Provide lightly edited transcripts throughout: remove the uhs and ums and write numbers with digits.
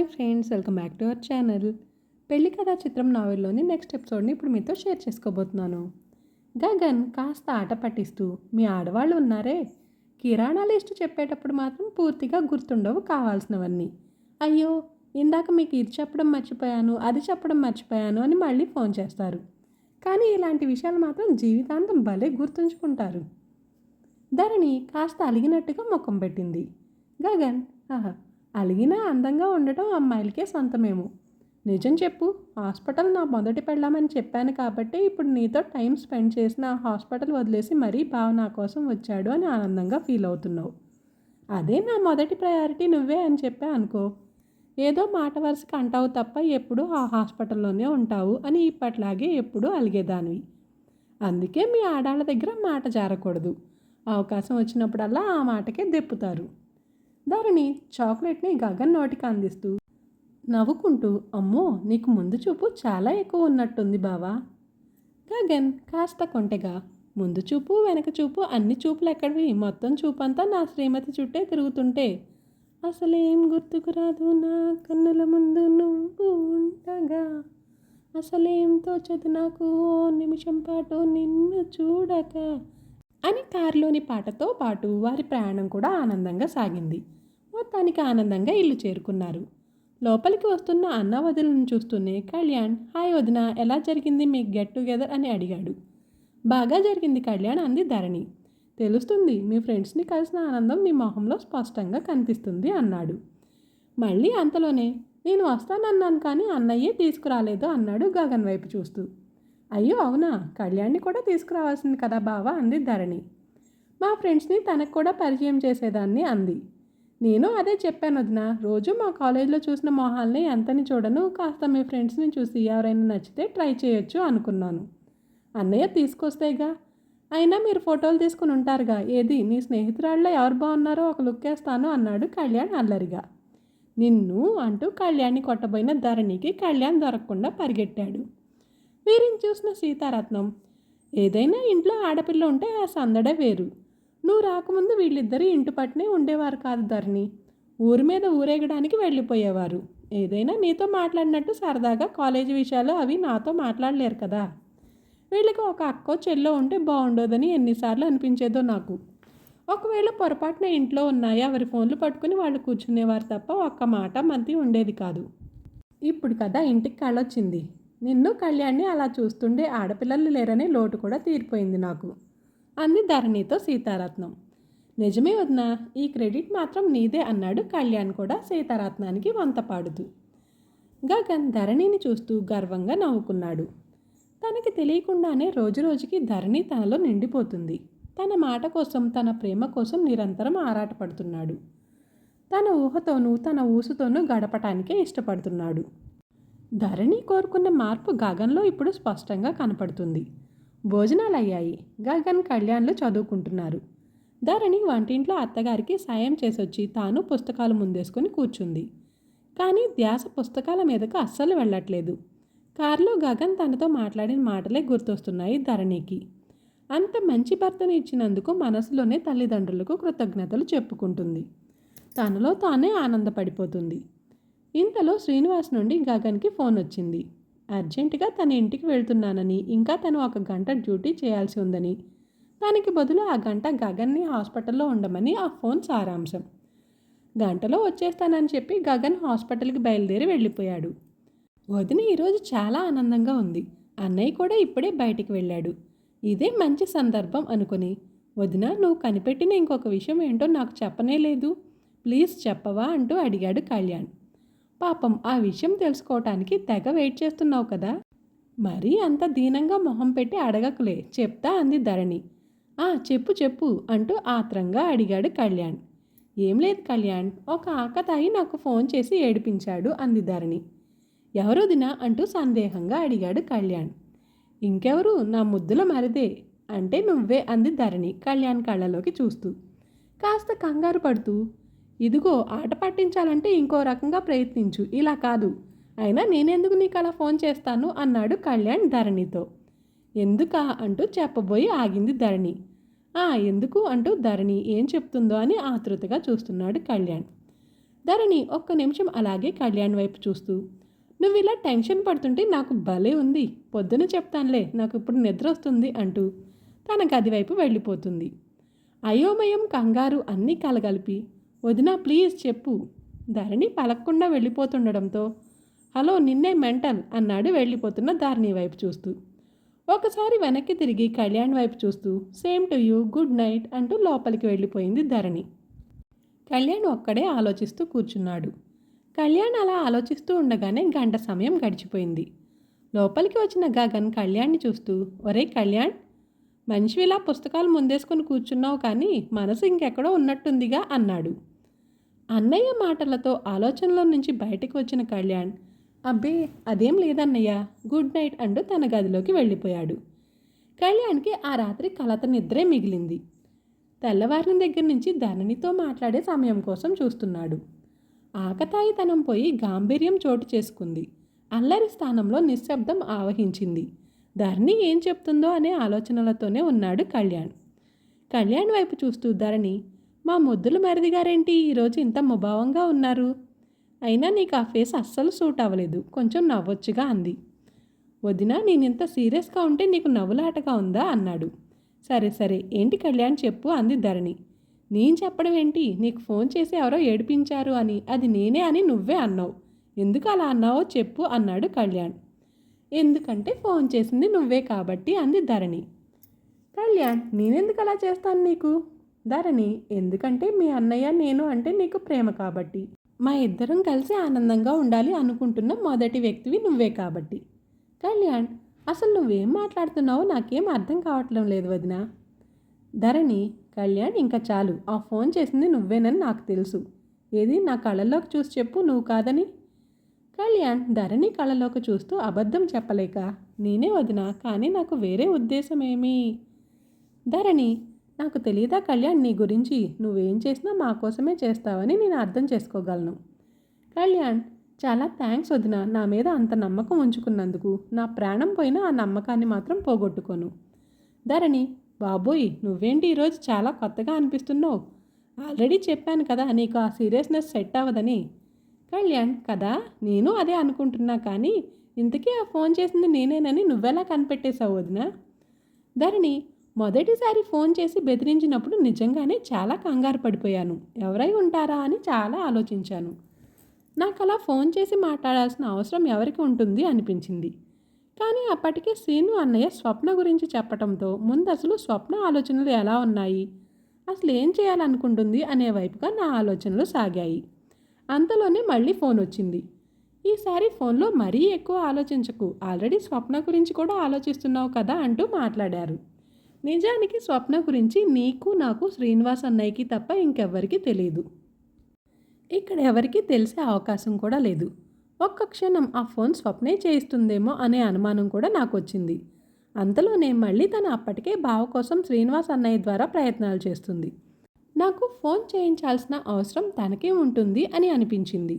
Hi friends, welcome back to our channel. పెళ్లి కథా చిత్రం నావెల్లోని నెక్స్ట్ ఎపిసోడ్ని ఇప్పుడు మీతో షేర్ చేసుకోబోతున్నాను. గగన్ కాస్త ఆట పట్టిస్తూ, మీ ఆడవాళ్ళు ఉన్నారే, కిరాణా లిస్టు చెప్పేటప్పుడు మాత్రం పూర్తిగా గుర్తుండవు కావాల్సినవన్నీ. అయ్యో, ఇందాక మీకు ఇది చెప్పడం మర్చిపోయాను, అది చెప్పడం మర్చిపోయాను అని మళ్ళీ ఫోన్ చేస్తారు. కానీ ఇలాంటి విషయాలు మాత్రం జీవితాంతం భలే గుర్తుంచుకుంటారు. ధరణి కాస్త అలిగినట్టుగా ముఖం పెట్టింది. గగన్, ఆహా, అలిగినా అందంగా ఉండటం అమ్మాయిలకే సొంతమేమో. నిజం చెప్పు, హాస్పిటల్ నా మొదటి పెళ్ళామని చెప్పాను కాబట్టి ఇప్పుడు నీతో టైం స్పెండ్ చేసిన ఆ హాస్పిటల్ వదిలేసి మరీ బావ నా కోసం వచ్చాడు అని ఆనందంగా ఫీల్ అవుతున్నావు. అదే నా మొదటి ప్రయారిటీ నువ్వే అని చెప్పా అనుకో, ఏదో మాట వరుసకి అంటావు తప్ప ఎప్పుడూ ఆ హాస్పిటల్లోనే ఉంటావు అని ఇప్పట్లాగే ఎప్పుడూ అలిగేదానివి. అందుకే మీ ఆడాళ్ళ దగ్గర మాట జారకూడదు. అవకాశం వచ్చినప్పుడల్లా ఆ మాటకే దెప్పుతారు. ధరణి చాక్లెట్ని గగన్ నోటికి అందిస్తూ నవ్వుకుంటూ, అమ్మో, నీకు ముందు చూపు చాలా ఎక్కువ ఉన్నట్టుంది బావా. గగన్ కాస్త కొంటెగా, ముందు చూపు వెనక చూపు అన్ని చూపులు ఎక్కడివి, మొత్తం చూపంతా నా శ్రీమతి చుట్టే తిరుగుతుంటే అసలేం గుర్తుకు రాదు నా కన్నుల ముందు నువ్వు ఉండగా, అసలేం తోచదు నాకు ఓ నిమిషం పాటు నిన్ను చూడక అని కారులోని పాటతో పాటు వారి ప్రయాణం కూడా ఆనందంగా సాగింది. మొత్తానికి ఆనందంగా ఇల్లు చేరుకున్నారు. లోపలికి వస్తున్న అన్న వదిలను చూస్తూనే కళ్యాణ్, హాయ్ వదిన, ఎలా జరిగింది మీ గెట్ టుగెదర్ అని అడిగాడు. బాగా జరిగింది కళ్యాణ్ అంది ధరణి. తెలుస్తుంది, మీ ఫ్రెండ్స్ని కలిసిన ఆనందం నీ మొహంలో స్పష్టంగా కనిపిస్తుంది అన్నాడు. మళ్ళీ అంతలోనే, నేను వస్తానన్నాను కానీ అన్నయ్యే తీసుకురాలేదు అన్నాడు గగన్ వైపు చూస్తూ. అయ్యో అవునా, కళ్యాణ్ని కూడా తీసుకురావాల్సింది కదా బావా అంది ధరణి. మా ఫ్రెండ్స్ని తనకు కూడా పరిచయం చేసేదాన్ని అంది. నేను అదే చెప్పాను వదిన, రోజు మా కాలేజీలో చూసిన మొహాల్ని ఎంతని చూడను, కాస్త మీ ఫ్రెండ్స్ని చూసి ఎవరైనా నచ్చితే ట్రై చేయొచ్చు అనుకున్నాను. అన్నయ్య తీసుకొస్తేగా, అయినా మీరు ఫోటోలు తీసుకుని ఉంటారుగా, ఏది నీ స్నేహితురాళ్ళలో ఎవరు బాగున్నారో ఒక లుక్ వేస్తాను అన్నాడు కళ్యాణ్ అల్లరిగా. నిన్ను అంటూ కళ్యాణ్ని కొట్టబోయిన ధరణికి కళ్యాణ్ దొరకకుండా పరిగెట్టాడు. వీరిని చూసిన సీతారత్నం, ఏదైనా ఇంట్లో ఆడపిల్ల ఉంటే ఆ సందడే వేరు. నువ్వు రాకముందు వీళ్ళిద్దరూ ఇంటి పట్టునే ఉండేవారు కాదు ధరణి, ఊరి మీద ఊరేగడానికి వెళ్ళిపోయేవారు. ఏదైనా నీతో మాట్లాడినట్టు సరదాగా కాలేజీ విషయాలు అవి నాతో మాట్లాడలేరు కదా. వీళ్ళకి ఒక అక్కో చెల్లో ఉంటే బాగుండోదని ఎన్నిసార్లు అనిపించేదో నాకు. ఒకవేళ పొరపాటున ఇంట్లో ఉన్నాయా ఎవరి ఫోన్లు పట్టుకుని వాళ్ళు కూర్చునేవారు తప్ప ఒక్క మాట మంతి ఉండేది కాదు. ఇప్పుడు కదా ఇంటికి కళ్ళొచ్చింది. నిన్ను కళ్యాణ్ని అలా చూస్తుండే ఆడపిల్లలు లేరనే లోటు కూడా తీరిపోయింది నాకు అంది ధరణితో సీతారత్నం. నిజమే వదినా, ఈ క్రెడిట్ మాత్రం నీదే అన్నాడు కళ్యాణ్ కూడా సీతారత్నానికి వంత పాడుతూ. గగన్ ధరణిని చూస్తూ గర్వంగా నవ్వుకున్నాడు. తనకి తెలియకుండానే రోజురోజుకి ధరణి తనలో నిండిపోతుంది. తన మాట కోసం, తన ప్రేమ కోసం నిరంతరం ఆరాటపడుతున్నాడు. తన ఊహతోనూ తన ఊసుతోనూ గడపటానికే ఇష్టపడుతున్నాడు. ధరణి కోరుకున్న మార్పు గగన్లో ఇప్పుడు స్పష్టంగా కనపడుతుంది. భోజనాలు అయ్యాయి. గగన్ కళ్యాణ్లు చదువుకుంటున్నారు. ధరణి వంటింట్లో అత్తగారికి సాయం చేసొచ్చి తాను పుస్తకాలు ముందేసుకొని కూర్చుంది. కానీ ధ్యాస పుస్తకాల మీదకు అస్సలు వెళ్ళట్లేదు. కారులో గగన్ తనతో మాట్లాడిన మాటలే గుర్తొస్తున్నాయి ధరణికి. అంత మంచి భర్తను ఇచ్చినందుకు మనసులోనే తల్లిదండ్రులకు కృతజ్ఞతలు చెప్పుకుంటుంది. తనలో తానే ఆనందపడిపోతుంది. ఇంతలో శ్రీనివాస్ నుండి గగన్కి ఫోన్ వచ్చింది. అర్జెంటుగా తన ఇంటికి వెళ్తున్నానని, ఇంకా తను 1 గంట డ్యూటీ చేయాల్సి ఉందని, దానికి బదులు ఆ గంట గగన్ని హాస్పిటల్లో ఉండమని ఆ ఫోన్ సారాంశం. గంటలో వచ్చేస్తానని చెప్పి గగన్ హాస్పిటల్కి బయలుదేరి వెళ్ళిపోయాడు. వదిన ఈరోజు చాలా ఆనందంగా ఉంది. అన్నయ్య కూడా ఇప్పుడే బయటికి వెళ్ళాడు. ఇదే మంచి సందర్భం అనుకుని, వదిన నువ్వు కనిపెట్టిన ఇంకొక విషయం ఏంటో నాకు చెప్పనే లేదు, ప్లీజ్ చెప్పవా అంటూ అడిగాడు కళ్యాణ్. పాపం ఆ విషయం తెలుసుకోవటానికి తెగ వెయిట్ చేస్తున్నావు కదా, మరీ అంత దీనంగా మొహం పెట్టి అడగకులే, చెప్తా అంది ధరణి. చెప్పు చెప్పు అంటూ ఆత్రంగా అడిగాడు కళ్యాణ్. ఏం లేదు కళ్యాణ్, ఒక ఆకతాయి నాకు ఫోన్ చేసి ఏడిపించాడు అంది ధరణి. ఎవరు దినా అంటూ సందేహంగా అడిగాడు కళ్యాణ్. ఇంకెవరు, నా ముద్దుల మరిదే, అంటే నువ్వే అంది ధరణి కళ్యాణ్ కళ్ళలోకి చూస్తూ. కాస్త కంగారు పడుతూ, ఇదిగో ఆట పట్టించాలంటే ఇంకో రకంగా ప్రయత్నించు, ఇలా కాదు, అయినా నేనెందుకు నీకు అలా ఫోన్ చేస్తాను అన్నాడు కళ్యాణ్ ధరణితో. ఎందుకా అంటూ చెప్పబోయి ఆగింది ధరణి. ఎందుకు అంటూ ధరణి ఏం చెప్తుందో అని ఆతృతగా చూస్తున్నాడు కళ్యాణ్. ధరణి ఒక్క నిమిషం అలాగే కళ్యాణ్ వైపు చూస్తూ, నువ్వు ఇలా టెన్షన్ పడుతుంటే నాకు భలే ఉంది, పొద్దున చెప్తానులే, నాకు ఇప్పుడు నిద్ర వస్తుంది అంటూ తన గది వైపు వెళ్ళిపోతుంది. అయోమయం, కంగారు అన్నీ కలగలిపి, వదినా ప్లీజ్ చెప్పు. ధరణి పలక్కుండా వెళ్ళిపోతుండడంతో, హలో నిన్నే మెంటల్ అన్నాడు వెళ్ళిపోతున్న ధరణి వైపు చూస్తూ. ఒకసారి వెనక్కి తిరిగి కళ్యాణ్ వైపు చూస్తూ, same to you, good night అంటూ లోపలికి వెళ్ళిపోయింది ధరణి. కళ్యాణ్ ఒక్కడే ఆలోచిస్తూ కూర్చున్నాడు. కళ్యాణ్ అలా ఆలోచిస్తూ ఉండగానే గంట సమయం గడిచిపోయింది. లోపలికి వచ్చిన గగన్ కళ్యాణ్ని చూస్తూ, ఒరే కళ్యాణ్, మనిషిలా పుస్తకాలు ముందేసుకుని కూర్చున్నావు కానీ మనసు ఇంకెక్కడో ఉన్నట్టుందిగా అన్నాడు. అన్నయ్య మాటలతో ఆలోచనలో నుంచి బయటకు వచ్చిన కళ్యాణ్, అబ్బే అదేం లేదన్నయ్య, గుడ్ నైట్ అంటూ తన గదిలోకి వెళ్ళిపోయాడు. కళ్యాణ్కి ఆ రాత్రి కలత నిద్రే మిగిలింది. తెల్లవారిన దగ్గర నుంచి ధరణితో మాట్లాడే సమయం కోసం చూస్తున్నాడు. ఆకతాయితనం పోయి గాంభీర్యం చోటు చేసుకుంది. అల్లరి స్థానంలో నిశ్శబ్దం ఆవహించింది. ధరణి ఏం చెప్తుందో అనే ఆలోచనలతోనే ఉన్నాడు కళ్యాణ్. కళ్యాణ్ వైపు చూస్తూ ధరణి, మా ముద్దుల మరిదిగారేంటి ఈరోజు ఇంత ముభావంగా ఉన్నారు? అయినా నీకు ఆ ఫేస్ అస్సలు సూట్ అవ్వలేదు, కొంచెం నవ్వొచ్చుగా అంది. వదినా నేనింత సీరియస్గా ఉంటే నీకు నవ్వులాటగా ఉందా అన్నాడు. సరే సరే ఏంటి కళ్యాణ్ చెప్పు అంది ధరణి. నేను చెప్పడం ఏంటి, నీకు ఫోన్ చేసి ఎవరో ఏడిపించారు అని, అది నేనే అని నువ్వే అన్నావు. ఎందుకు అలా అన్నావో చెప్పు అన్నాడు కళ్యాణ్. ఎందుకంటే ఫోన్ చేసింది నువ్వే కాబట్టి అంది ధరణి. కళ్యాణ్, నేనెందుకు అలా చేస్తాను నీకు? ధరణి, ఎందుకంటే మీ అన్నయ్య నేను అంటే నీకు ప్రేమ కాబట్టి. మా ఇద్దరం కలిసి ఆనందంగా ఉండాలి అనుకుంటున్న మొదటి వ్యక్తివి నువ్వే కాబట్టి. కళ్యాణ్, అసలు నువ్వేం మాట్లాడుతున్నావో నాకేం అర్థం కావట్లం లేదు వదినా. ధరణి, కళ్యాణ్ ఇంకా చాలు, ఆ ఫోన్ చేసింది నువ్వేనని నాకు తెలుసు. ఏది నా కళ్ళల్లోకి చూసి చెప్పు నువ్వు కాదని. కళ్యాణ్ ధరణి కళ్ళలోకి చూస్తూ అబద్ధం చెప్పలేక, నేనే వదినా, కానీ నాకు వేరే ఉద్దేశమేమీ. ధరణి, నాకు తెలియదా కళ్యాణ్ నీ గురించి, నువ్వేం చేసినా మా కోసమే చేస్తావని నేను అర్థం చేసుకోగలను. కళ్యాణ్, చాలా థ్యాంక్స్ వదిన, నా మీద అంత నమ్మకం ఉంచుకున్నందుకు. నా ప్రాణం పోయినా ఆ నమ్మకాన్ని మాత్రం పోగొట్టుకోను. ధరణి, బాబోయ్ నువ్వేంటి ఈరోజు చాలా కొత్తగా అనిపిస్తున్నావు. ఆల్రెడీ చెప్పాను కదా నీకు ఆ సీరియస్నెస్ సెట్ అవ్వదని. కళ్యాణ్, కదా నేను అదే అనుకుంటున్నా, కానీ ఇంతకీ ఆ ఫోన్ చేసింది నేనేనని నువ్వెలా కనిపెట్టేశావు వదిన? ధరణి, మొదటిసారి ఫోన్ చేసి బెదిరించినప్పుడు నిజంగానే చాలా కంగారు పడిపోయాను. ఎవరై ఉంటారా అని చాలా ఆలోచించాను. నాకు అలా ఫోన్ చేసి మాట్లాడాల్సిన అవసరం ఎవరికి ఉంటుంది అనిపించింది. కానీ అప్పటికే శ్రీను అన్నయ్య స్వప్న గురించి చెప్పడంతో ముందు అసలు స్వప్న ఆలోచనలు ఎలా ఉన్నాయి, అసలు ఏం చేయాలనుకుంటుంది అనే వైపుగా నా ఆలోచనలు సాగాయి. అంతలోనే మళ్ళీ ఫోన్ వచ్చింది. ఈసారి ఫోన్లో మరీ ఎక్కువ ఆలోచించకు, ఆల్రెడీ స్వప్న గురించి కూడా ఆలోచిస్తున్నావు కదా అంటూ మాట్లాడారు. నిజానికి స్వప్న గురించి నీకు నాకు శ్రీనివాస్ అన్నయ్యకి తప్ప ఇంకెవ్వరికీ తెలియదు. ఇక్కడ ఎవరికీ తెలిసే అవకాశం కూడా లేదు. ఒక్క క్షణం ఆ ఫోన్ స్వప్నే చేయిస్తుందేమో అనే అనుమానం కూడా నాకు వచ్చింది. అంతలోనే మళ్ళీ తను అప్పటికే బావ కోసం శ్రీనివాస్ అన్నయ్య ద్వారా ప్రయత్నాలు చేస్తుంది. నాకు ఫోన్ చేయించాల్సిన అవసరం తనకే ఉంటుంది అని అనిపించింది.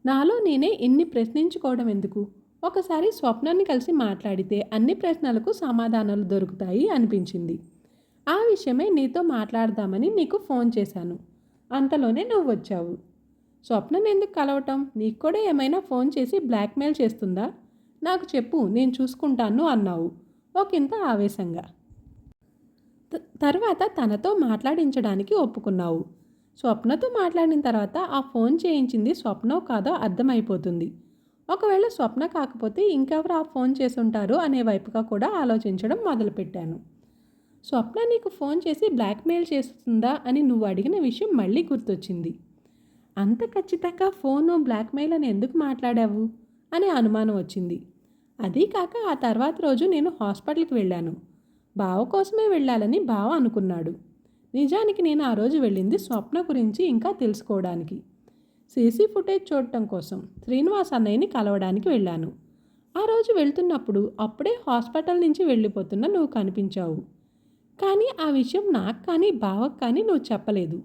నాలో నేనే ఇన్ని ప్రశ్నించుకోవడం ఎందుకు, ఒకసారి స్వప్నాన్ని కలిసి మాట్లాడితే అన్ని ప్రశ్నలకు సమాధానాలు దొరుకుతాయి అనిపించింది. ఆ విషయమే నీతో మాట్లాడదామని నీకు ఫోన్ చేశాను. అంతలోనే నువ్వు వచ్చావు. స్వప్నను ఎందుకు కలవటం, నీకు కూడా ఏమైనా ఫోన్ చేసి బ్లాక్మెయిల్ చేస్తుందా? నాకు చెప్పు, నేను చూసుకుంటాను అన్నావు ఒకంత ఆవేశంగా. తర్వాత తనతో మాట్లాడించడానికి ఒప్పుకున్నావు. స్వప్నతో మాట్లాడిన తర్వాత ఆ ఫోన్ చేయించింది స్వప్నో కాదో అర్థమైపోతుంది. ఒకవేళ స్వప్న కాకపోతే ఇంకెవరు ఆ ఫోన్ చేసుంటారు అనే వైపుగా కూడా ఆలోచించడం మొదలుపెట్టాను. స్వప్న నీకు ఫోన్ చేసి బ్లాక్మెయిల్ చేస్తుందా అని నువ్వు అడిగిన విషయం మళ్ళీ గుర్తొచ్చింది. అంత ఖచ్చితంగా ఫోను బ్లాక్మెయిల్ అని ఎందుకు మాట్లాడావు అనే అనుమానం వచ్చింది. అదీ కాక ఆ తర్వాత రోజు నేను హాస్పిటల్కి వెళ్ళాను. బావ కోసమే వెళ్ళాలని బావ అనుకున్నాడు. నిజానికి నేను ఆ రోజు వెళ్ళింది స్వప్న గురించి ఇంకా తెలుసుకోవడానికి. సీసీ ఫుటేజ్ చూడటం కోసం శ్రీనివాస్ అన్నయ్యని కలవడానికి వెళ్ళాను. ఆ రోజు వెళ్తున్నప్పుడు అప్పుడే హాస్పిటల్ నుంచి వెళ్ళిపోతున్న నువ్వు కనిపించావు. కానీ ఆ విషయం నాకు కానీ బావకు కానీ నువ్వు చెప్పలేదు.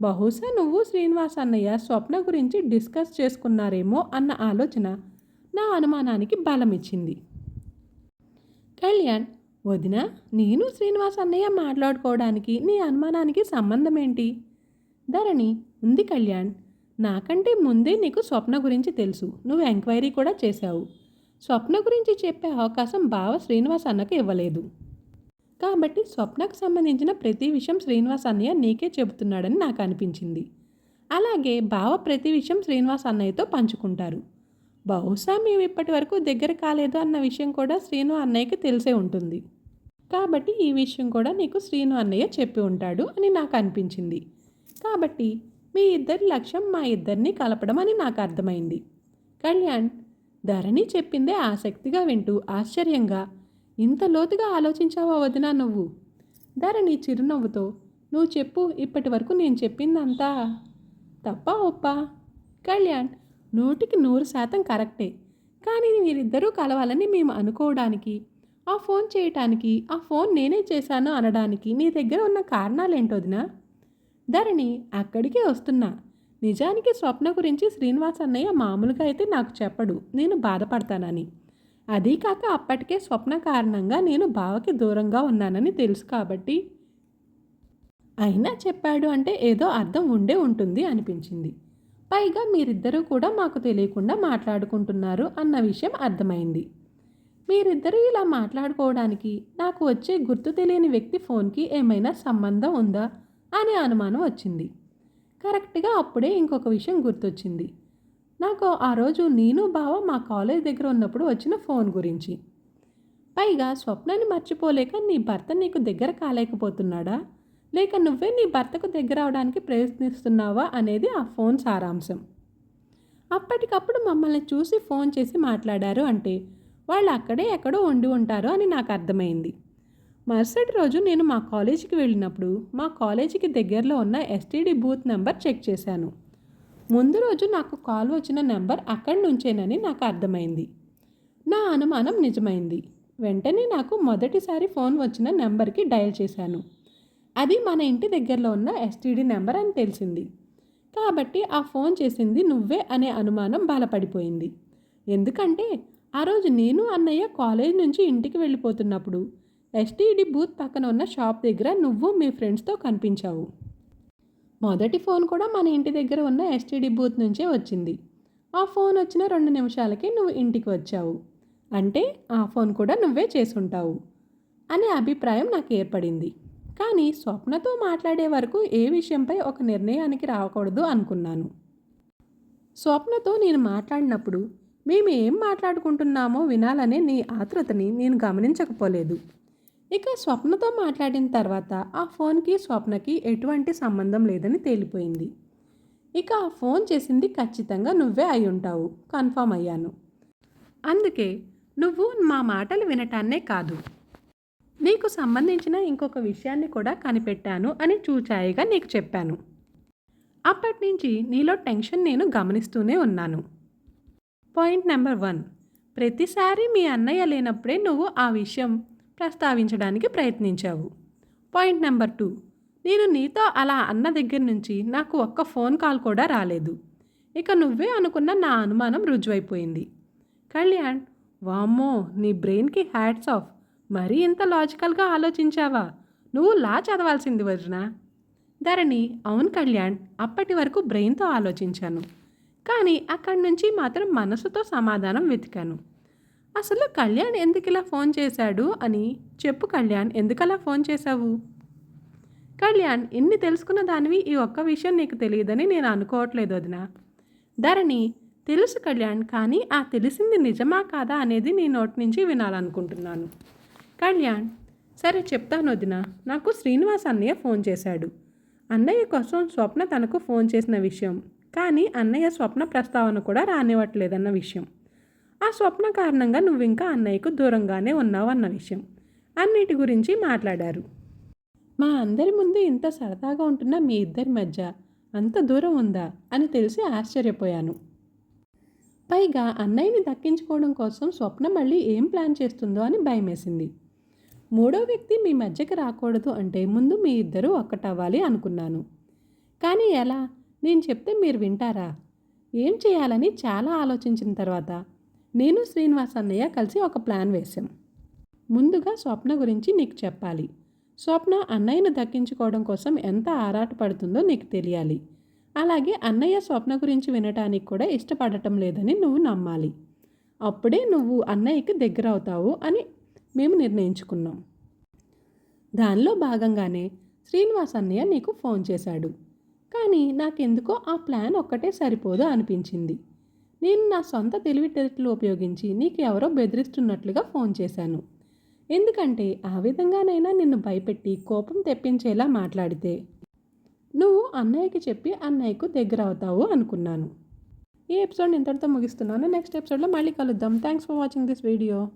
బహుశా నువ్వు శ్రీనివాస్ అన్నయ్య స్వప్న గురించి డిస్కస్ చేసుకున్నారేమో అన్న ఆలోచన నా అనుమానానికి బలమిచ్చింది. కళ్యాణ్, వదిన, నేను శ్రీనివాస్ అన్నయ్య మాట్లాడుకోవడానికి నీ అనుమానానికి సంబంధం ఏంటి? ధరణి, ఉంది కళ్యాణ్, నాకంటే ముందే నీకు స్వప్న గురించి తెలుసు. నువ్వు ఎంక్వైరీ కూడా చేశావు. స్వప్న గురించి చెప్పే అవకాశం బావ శ్రీనివాస్ అన్నకు ఇవ్వలేదు. కాబట్టి స్వప్నకు సంబంధించిన ప్రతి విషయం శ్రీనివాస్ అన్నయ్య నీకే చెబుతున్నాడని నాకు అనిపించింది. అలాగే బావ ప్రతి విషయం శ్రీనివాస్ అన్నయ్యతో పంచుకుంటారు. బహుశా మేము ఇప్పటి వరకు దగ్గర కాలేదు అన్న విషయం కూడా శ్రీను అన్నయ్యకి తెలిసే ఉంటుంది. కాబట్టి ఈ విషయం కూడా నీకు శ్రీను అన్నయ్య చెప్పి ఉంటాడు అని నాకు అనిపించింది. కాబట్టి మీ ఇద్దరి లక్ష్యం మా ఇద్దరిని కలపడం అని నాకు అర్థమైంది. కళ్యాణ్ ధరణి చెప్పిందే ఆసక్తిగా వింటూ ఆశ్చర్యంగా, ఇంత లోతుగా ఆలోచించావా వదినా నువ్వు? ధరణి చిరునవ్వుతో, నువ్వు చెప్పు, ఇప్పటి వరకు నేను చెప్పిందంతా తప్పా ఒప్పా? కళ్యాణ్ 100% కరెక్టే. కానీ మీరిద్దరూ కలవాలని మేము అనుకోవడానికి, ఆ ఫోన్ చేయటానికి, ఆ ఫోన్ నేనే చేశాను అనడానికి నీ దగ్గర ఉన్న కారణాలేంటో వదినా? ధరణి అక్కడికే వస్తున్నా. నిజానికి స్వప్న గురించి శ్రీనివాస్ అన్నయ్య మామూలుగా అయితే నాకు చెప్పడు, నేను బాధపడతానని. అదీ కాక అప్పటికే స్వప్న కారణంగా నేను బావకి దూరంగా ఉన్నానని తెలుసు కాబట్టి. అయినా చెప్పాడు అంటే ఏదో అర్థం ఉండే ఉంటుంది అనిపించింది. పైగా మీరిద్దరూ కూడా మాకు తెలియకుండా మాట్లాడుకుంటున్నారు అన్న విషయం అర్థమైంది. మీరిద్దరూ ఇలా మాట్లాడుకోవడానికి నాకు వచ్చే గుర్తు తెలియని వ్యక్తి ఫోన్కి ఏమైనా సంబంధం ఉందా అనే అనుమానం వచ్చింది. కరెక్ట్గా అప్పుడే ఇంకొక విషయం గుర్తొచ్చింది నాకు. ఆ రోజు నేను బావ మా కాలేజ్ దగ్గర ఉన్నప్పుడు వచ్చిన ఫోన్ గురించి. పైగా స్వప్నాన్ని మర్చిపోలేక నీ భర్త నీకు దగ్గర కాలేకపోతున్నాడా, లేక నువ్వే నీ భర్తకు దగ్గర అవడానికి ప్రయత్నిస్తున్నావా అనేది ఆ ఫోన్ సారాంశం. అప్పటికప్పుడు మమ్మల్ని చూసి ఫోన్ చేసి మాట్లాడారు అంటే వాళ్ళు అక్కడే ఎక్కడో ఉండి ఉంటారు అని నాకు అర్థమైంది. మరుసటి రోజు నేను మా కాలేజీకి వెళ్ళినప్పుడు మా కాలేజీకి దగ్గరలో ఉన్న ఎస్టీడీ బూత్ నెంబర్ చెక్ చేశాను. ముందు రోజు నాకు కాల్ వచ్చిన నెంబర్ అక్కడి నుంచేనని నాకు అర్థమైంది. నా అనుమానం నిజమైంది. వెంటనే నాకు మొదటిసారి ఫోన్ వచ్చిన నెంబర్కి డయల్ చేశాను. అది మన ఇంటి దగ్గరలో ఉన్న ఎస్టీడీ నెంబర్ అని తెలిసింది. కాబట్టి ఆ ఫోన్ చేసింది నువ్వే అనే అనుమానం బలపడిపోయింది. ఎందుకంటే ఆ రోజు నేను అన్నయ్య కాలేజ్ నుంచి ఇంటికి వెళ్ళిపోతున్నప్పుడు ఎస్టీడీ బూత్ పక్కన ఉన్న షాప్ దగ్గర నువ్వు మీ ఫ్రెండ్స్తో కనిపించావు. మొదటి ఫోన్ కూడా మన ఇంటి దగ్గర ఉన్న ఎస్టీడీ బూత్ నుంచే వచ్చింది. ఆ ఫోన్ వచ్చిన 2 నిమిషాలకి నువ్వు ఇంటికి వచ్చావు. అంటే ఆ ఫోన్ కూడా నువ్వే చేసుంటావు అనే అభిప్రాయం నాకు ఏర్పడింది. కానీ స్వప్నతో మాట్లాడే వరకు ఏ విషయంపై ఒక నిర్ణయానికి రాకూడదు అనుకున్నాను. స్వప్నతో నేను మాట్లాడినప్పుడు మేము ఏం మాట్లాడుకుంటున్నామో వినాలనే నీ ఆతృతని నేను గమనించకపోలేదు. ఇక స్వప్నతో మాట్లాడిన తర్వాత ఆ ఫోన్కి స్వప్నకి ఎటువంటి సంబంధం లేదని తేలిపోయింది. ఇక ఆ ఫోన్ చేసింది ఖచ్చితంగా నువ్వే అయి ఉంటావు, కన్ఫర్మ్ అయ్యాను. అందుకే నువ్వు మా మాటలు వినటాన్నే కాదు, నీకు సంబంధించిన ఇంకొక విషయాన్ని కూడా కనిపెట్టాను అని చూచాయిగా నీకు చెప్పాను. అప్పటి నుంచి నీలో టెన్షన్ నేను గమనిస్తూనే ఉన్నాను. పాయింట్ నెంబర్ 1, ప్రతిసారి మీ అన్నయ్య లేనప్పుడే నువ్వు ఆ విషయం ప్రస్తావించడానికి ప్రయత్నించావు. పాయింట్ నెంబర్ 2, నేను నీతో అలా అన్న దగ్గర నుంచి నాకు ఒక్క ఫోన్ కాల్ కూడా రాలేదు. ఇక నువ్వే అనుకున్న నా అనుమానం రుజువైపోయింది. కళ్యాణ్, వామ్మో, నీ బ్రెయిన్కి హ్యాట్స్ ఆఫ్. మరీ ఇంత లాజికల్గా ఆలోచించావా? నువ్వు లా చదవాల్సింది వదినా. ధరణి, అవును కళ్యాణ్, అప్పటి వరకు బ్రెయిన్తో ఆలోచించాను, కానీ అక్కడి నుంచి మాత్రం మనసుతో సమాధానం వెతికాను. అసలు కళ్యాణ్ ఎందుకు ఇలా ఫోన్ చేశాడు అని చెప్పు. కళ్యాణ్, ఎందుకలా ఫోన్ చేశావు? కళ్యాణ్, ఇన్ని తెలుసుకున్న దానివి ఈ ఒక్క విషయం నీకు తెలియదని నేను అనుకోవట్లేదు వదినా. ధరణి, తెలుసు కళ్యాణ్, కానీ ఆ తెలిసింది నిజమా కాదా అనేది నీ నోటి నుంచి వినాలనుకుంటున్నాను. కళ్యాణ్, సరే చెప్తాను వదినా. నాకు శ్రీనివాస్ అన్నయ్య ఫోన్ చేశాడు. అన్నయ్య కోసం స్వప్న తనకు ఫోన్ చేసిన విషయం, కానీ అన్నయ్య స్వప్న ప్రస్తావన కూడా రానివ్వట్లేదన్న విషయం, ఆ స్వప్న కారణంగా నువ్వు ఇంకా అన్నయ్యకు దూరంగానే ఉన్నావు అన్న విషయం, అన్నిటి గురించి మాట్లాడారు. మా అందరి ముందు ఇంత సరదాగా ఉంటున్న మీ ఇద్దరి మధ్య అంత దూరం ఉందా అని తెలిసి ఆశ్చర్యపోయాను. పైగా అన్నయ్యని దక్కించుకోవడం కోసం స్వప్న మళ్ళీ ఏం ప్లాన్ చేస్తుందో అని భయమేసింది. మూడో వ్యక్తి మీ మధ్యకి రాకూడదు అంటే ముందు మీ ఇద్దరూ ఒక్కటవ్వాలి అనుకున్నాను. కానీ ఎలా? నేను చెప్తే మీరు వింటారా? ఏం చేయాలని చాలా ఆలోచించిన తర్వాత నేను శ్రీనివాస్ అన్నయ్య కలిసి ఒక ప్లాన్ వేశాం. ముందుగా స్వప్న గురించి నీకు చెప్పాలి. స్వప్న అన్నయ్యను దక్కించుకోవడం కోసం ఎంత ఆరాటపడుతుందో నీకు తెలియాలి. అలాగే అన్నయ్య స్వప్న గురించి వినటానికి కూడా ఇష్టపడటం లేదని నువ్వు నమ్మాలి. అప్పుడే నువ్వు అన్నయ్యకి దగ్గర అవుతావు అని మేము నిర్ణయించుకున్నాం. దానిలో భాగంగానే శ్రీనివాస్ అన్నయ్య నీకు ఫోన్ చేశాడు. కానీ నాకెందుకో ఆ ప్లాన్ ఒక్కటే సరిపోదు అనిపించింది. నేను నా సొంత తెలివితేటలు ఉపయోగించి నీకు ఎవరో బెదిరిస్తున్నట్లుగా ఫోన్ చేశాను. ఎందుకంటే ఆ విధంగానైనా నిన్ను భయపెట్టి కోపం తెప్పించేలా మాట్లాడితే నువ్వు అన్నయ్యకి చెప్పి అన్నయ్యకు దగ్గర అవుతావు అనుకున్నాను. ఈ ఎపిసోడ్ ఇంతటితో ముగిస్తున్నాను. నెక్స్ట్ ఎపిసోడ్లో మళ్ళీ కలుద్దాం. Thanks for watching this video.